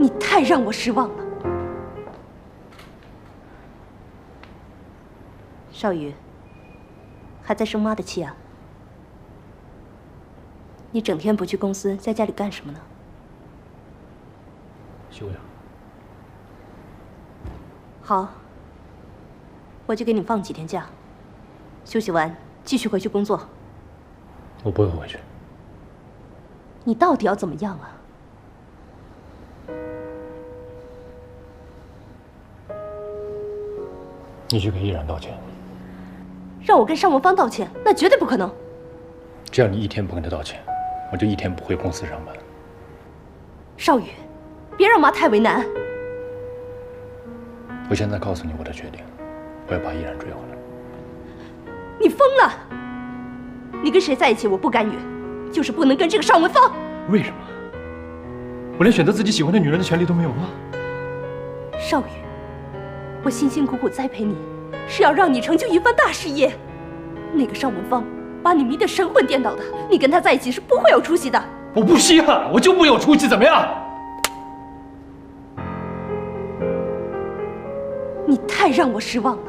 你太让我失望了，少宇，还在生妈的气啊？你整天不去公司，在家里干什么呢？休养。好，我就给你放几天假，休息完继续回去工作。我不会回去。你到底要怎么样啊？你去给依然道歉。让我跟尚文芳道歉，那绝对不可能。只要你一天不跟他道歉，我就一天不回公司上班。少宇，别让妈太为难。我现在告诉你我的决定，我要把依然追回来。你疯了！你跟谁在一起我不干预，就是不能跟这个尚文芳。为什么？我连选择自己喜欢的女人的权利都没有吗？少宇，我辛辛苦苦栽培你，是要让你成就一番大事业。那个尚文芳把你迷得神魂颠倒的，你跟他在一起是不会有出息的。我不稀罕，我就不有出息，怎么样？你太让我失望了。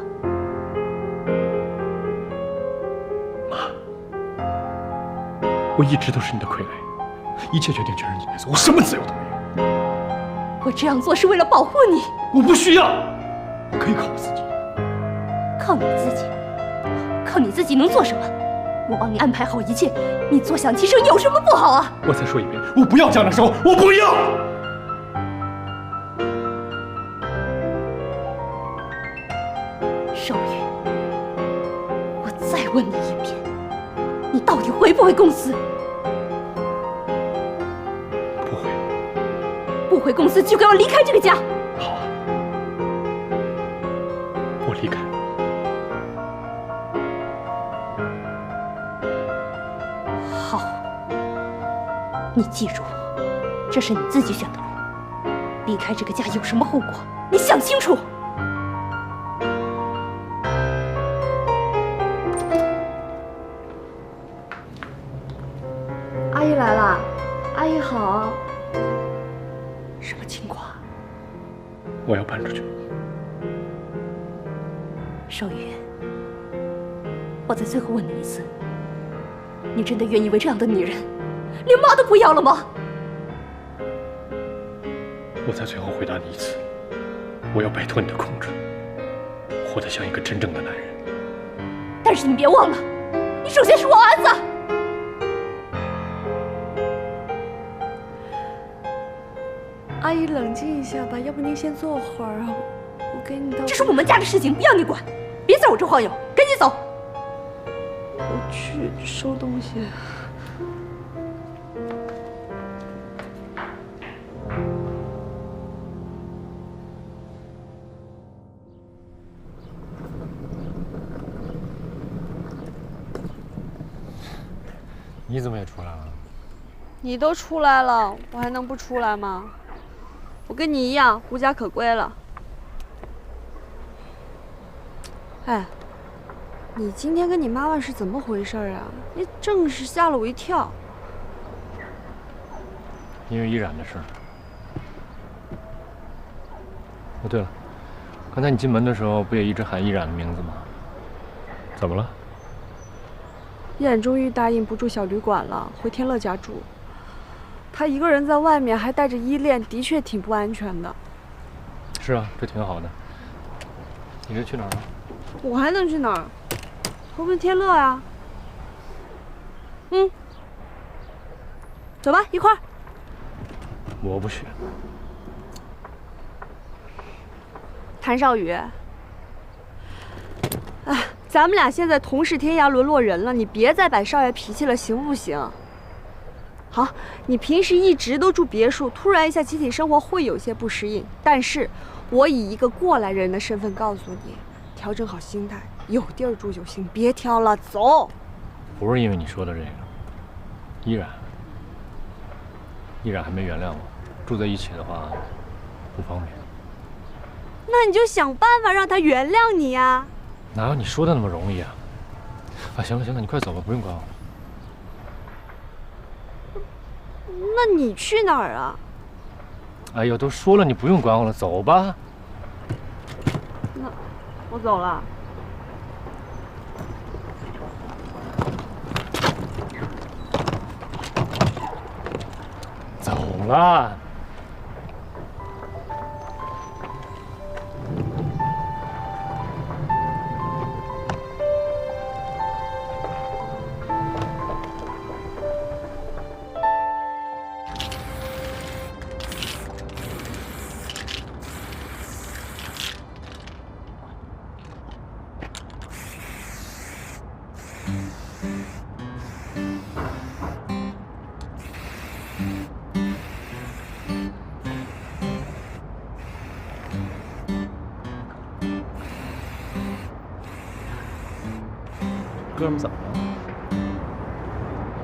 我一直都是你的傀儡，一切决定全是你来做，我什么自由都没有。我这样做是为了保护你。我不需要，我可以靠我自己。靠你自己？靠你自己能做什么？我帮你安排好一切，你坐享其成有什么不好啊？我再说一遍，我不要江南生活，我不要。少宇，我再问你一遍，你到底回不回公司？不回。不回公司就给我离开这个家。好啊，我离开。好，你记住，这是你自己选的路。离开这个家有什么后果，你想清楚。阿姨来了，阿姨好。什么情况？我要搬出去。少宇，我再最后问你一次，你真的愿意为这样的女人，连妈都不要了吗？我再最后回答你一次，我要摆脱你的控制，活得像一个真正的男人。但是你别忘了，你首先是我儿子。阿姨冷静一下吧，要不您先坐会儿啊，我给你倒。这是我们家的事情，不要你管，别在我这晃悠，赶紧走。我去收东西。你怎么也出来了？你都出来了，我还能不出来吗？我跟你一样无家可归了。哎，你今天跟你妈妈是怎么回事啊？你正是吓了我一跳。因为依然的事儿。哦，对了，刚才你进门的时候不也一直喊依然的名字吗？怎么了？依然终于答应不住小旅馆了，回天乐家住。他一个人在外面还带着依恋，的确挺不安全的。是啊，这挺好的。你这去哪儿了？我还能去哪儿？回奔天乐啊。嗯，走吧，一块儿。我不去。谭少宇，哎，咱们俩现在同是天涯沦落人了，你别再摆少爷脾气了，行不行？好，你平时一直都住别墅，突然一下集体生活会有些不适应，但是我以一个过来人的身份告诉你，调整好心态，有地儿住就行，别挑了，走。不是因为你说的这个，依然还没原谅我，住在一起的话不方便。那你就想办法让他原谅你呀。哪有你说的那么容易啊？啊，行了行了，你快走吧，不用管我。那你去哪儿啊？哎呦，都说了你不用管我了，走吧。那我走了。走了。哥们怎么了？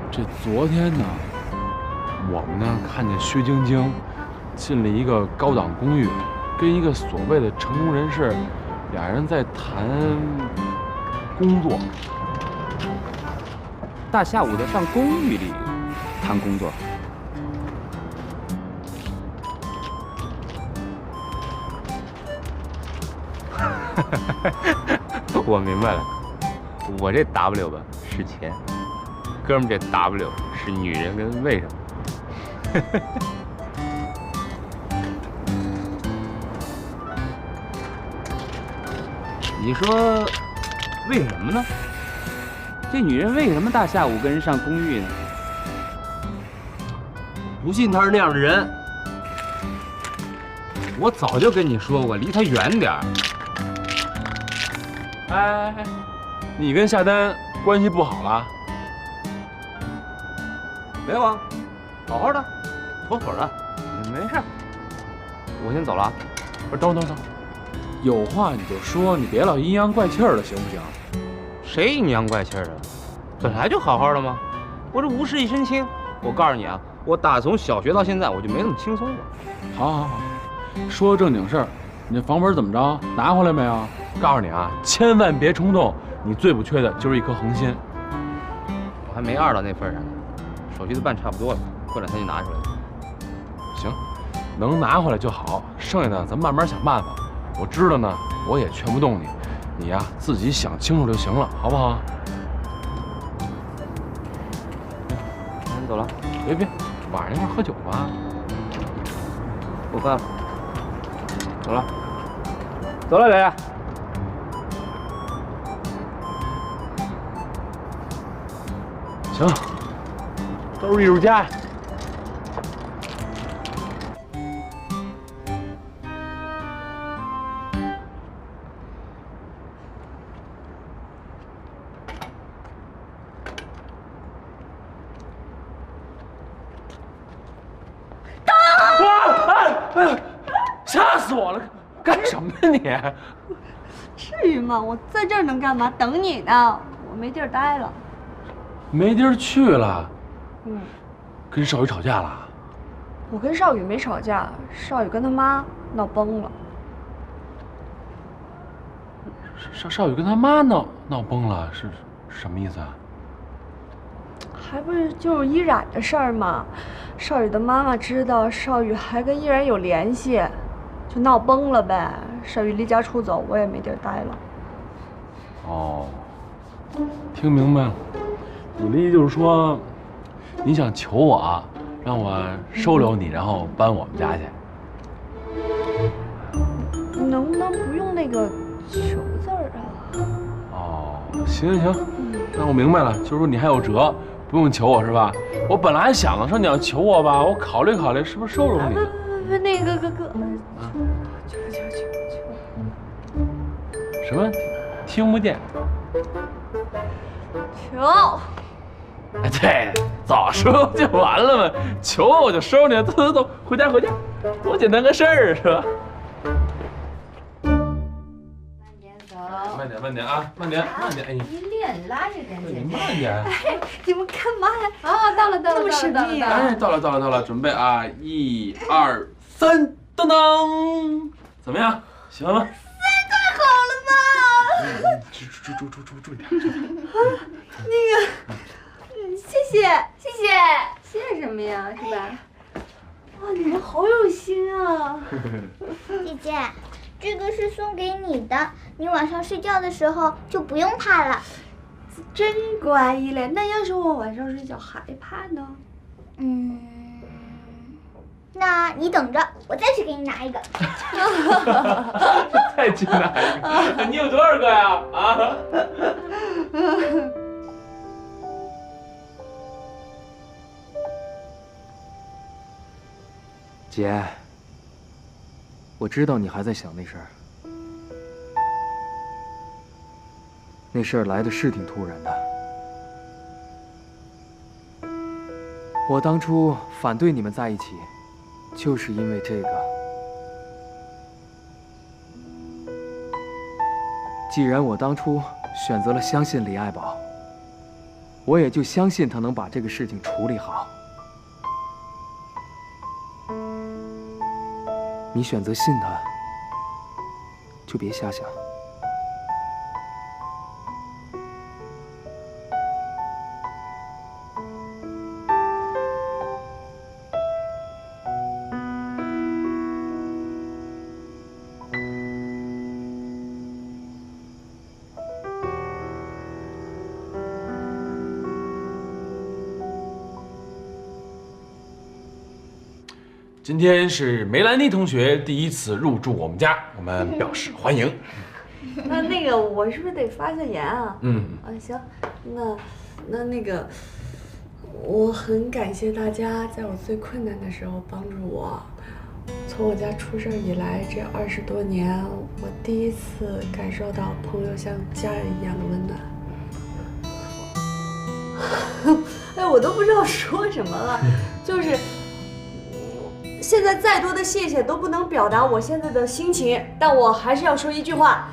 这昨天呢，我们呢看见薛晶晶进了一个高档公寓，跟一个所谓的成功人士，俩人在谈工作。大下午的上公寓里谈工作，我明白了，我这 W 吧是钱，哥们这 W 是女人跟为什么。你说为什么呢？这女人为什么大下午跟人上公寓呢？不信她是那样的人，我早就跟你说过，离她远点儿。哎，你跟夏丹关系不好了？没有啊，好好的，妥妥的，没事儿。我先走了啊。不是，等，有话你就说，你别老阴阳怪气儿的，行不行？谁阴阳怪气儿的？本来就好好的吗？我这无事一身轻。我告诉你啊，我打从小学到现在，我就没那么轻松过。好，说正经事儿，你这房本怎么着？拿回来没有？告诉你啊，千万别冲动，你最不缺的就是一颗恒心。我还没二到那份上呢，手续都办差不多了，过两天就拿出来了。行，能拿回来就好，剩下的咱慢慢想办法。我知道呢，我也劝不动你，你呀自己想清楚就行了，好不好？那你走了？别，晚上一块喝酒吧。不喝了，走了，走了，磊。行，都是艺术家。吓死我了！干什么呀你？至于吗？我在这儿能干嘛？等你呢，我没地儿待了。没地儿去了。嗯，跟少宇吵架了？我跟少宇没吵架，少宇跟他妈闹崩了。少宇跟他妈闹崩了，是什么意思啊？还不是就是依然的事儿吗？少宇的妈妈知道少宇还跟依然有联系，就闹崩了呗。少宇离家出走，我也没地儿待了。哦，听明白了，你的意思就是说，你想求我，让我收留你，然后搬我们家去？能不能不用那个“求”字儿啊？哦，行，那我明白了，就是说你还有辙，不用求我是吧？我本来还想了说你要求我吧，我考虑考虑是不是收留你。不，那个哥，求。什么？听不见？求。哎，对，早说就完了嘛！求我就收你，走，回家，多简单个事儿是吧？慢点啊，慢点！哎，你脸拉着点，你慢点！哎，你们干嘛呀？啊，到了，这么神秘啊！哎，到了，准备啊，1、2、3，噔噔，怎么样？喜欢吗？太好了吧！注意点。谢谢。谢谢什么呀？是吧？哇，你们好有心啊！姐姐，这个是送给你的，你晚上睡觉的时候就不用怕了。真乖依莲，那要是我晚上睡觉害怕呢？那你等着，我再去给你拿一个。再去拿一个，你有多少个呀？啊？姐，我知道你还在想那事儿，那事儿来的是挺突然的。我当初反对你们在一起，就是因为这个。既然我当初选择了相信李爱宝，我也就相信他能把这个事情处理好。你选择信他，就别瞎想。今天是梅兰妮同学第一次入住我们家，我们表示欢迎。那个我是不是得发下言啊？行，那个，我很感谢大家在我最困难的时候帮助我。从我家出事以来这20多年，我第一次感受到朋友像家人一样的温暖。哎，我都不知道说什么了，就是现在再多的谢谢都不能表达我现在的心情，但我还是要说一句话，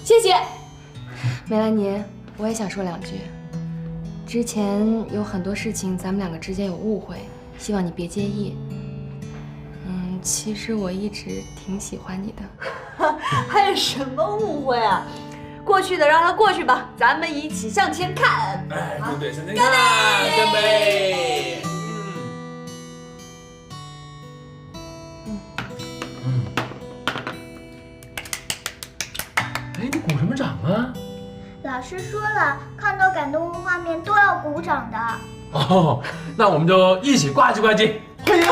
谢谢。梅兰妮，我也想说2句。之前有很多事情咱们2个之间有误会，希望你别介意。其实我一直挺喜欢你的。还有什么误会啊？过去的让它过去吧，咱们一起向前看。哎，对，向前看，干杯！哎，你鼓什么掌啊？老师说了，看到感动的画面都要鼓掌的。哦，那我们就一起呱唧呱唧，欢迎！